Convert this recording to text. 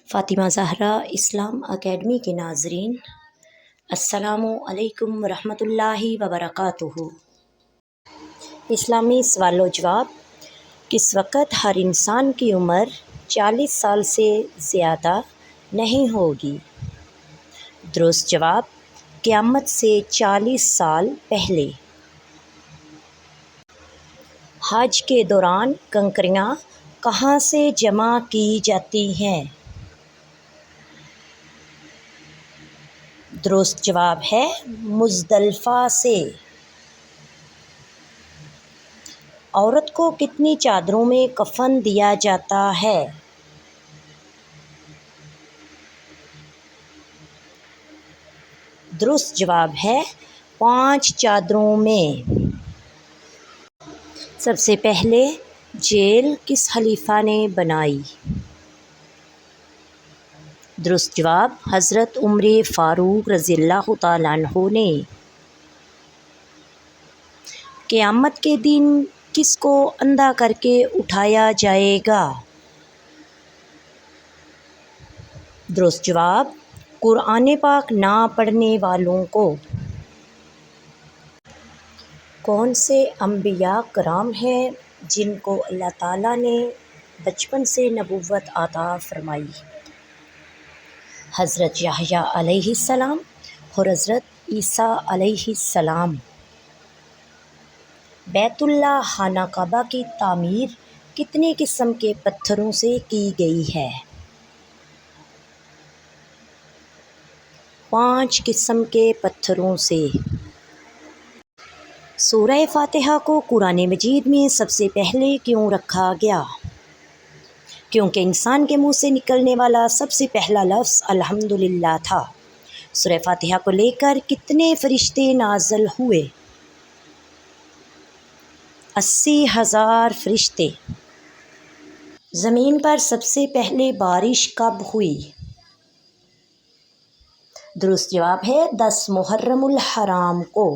فاطمہ زہرا اسلام academy کے ناظرین، السلام علیکم ورحمۃ اللہ وبرکاتہ۔ اسلامی سوال و جواب۔ کس وقت ہر انسان کی عمر 40 سال سے زیادہ نہیں ہوگی؟ درست جواب، قیامت سے 40 سال پہلے۔ حج کے دوران کنکریاں کہاں سے جمع کی جاتی ہیں؟ درست جواب ہے مزدلفہ سے۔ عورت کو کتنی چادروں میں کفن دیا جاتا ہے؟ درست جواب ہے 5 چادروں میں۔ سب سے پہلے جیل کس خلیفہ نے بنائی؟ درست جواب حضرت عمر فاروق رضی اللہ تعالیٰ عنہ نے۔ قیامت کے دن کس کو اندھا کر کے اٹھایا جائے گا؟ درست جواب قرآن پاک نہ پڑھنے والوں کو۔ کون سے انبیاء کرام ہیں جن کو اللہ تعالیٰ نے بچپن سے نبوت عطا فرمائی؟ حضرت یحییٰ علیہ السلام اور حضرت عیسیٰ علیہ السلام۔ بیت اللہ خانہ کعبہ کی تعمیر کتنے قسم کے پتھروں سے کی گئی ہے؟ 5 قسم کے پتھروں سے۔ سورہ فاتحہ کو قرآن مجید میں سب سے پہلے کیوں رکھا گیا؟ کیونکہ انسان کے منہ سے نکلنے والا سب سے پہلا لفظ الحمدللہ تھا۔ سورہ فاتحہ کو لے کر کتنے فرشتے نازل ہوئے؟ 80,000 فرشتے۔ زمین پر سب سے پہلے بارش کب ہوئی؟ درست جواب ہے 10 محرم الحرام کو۔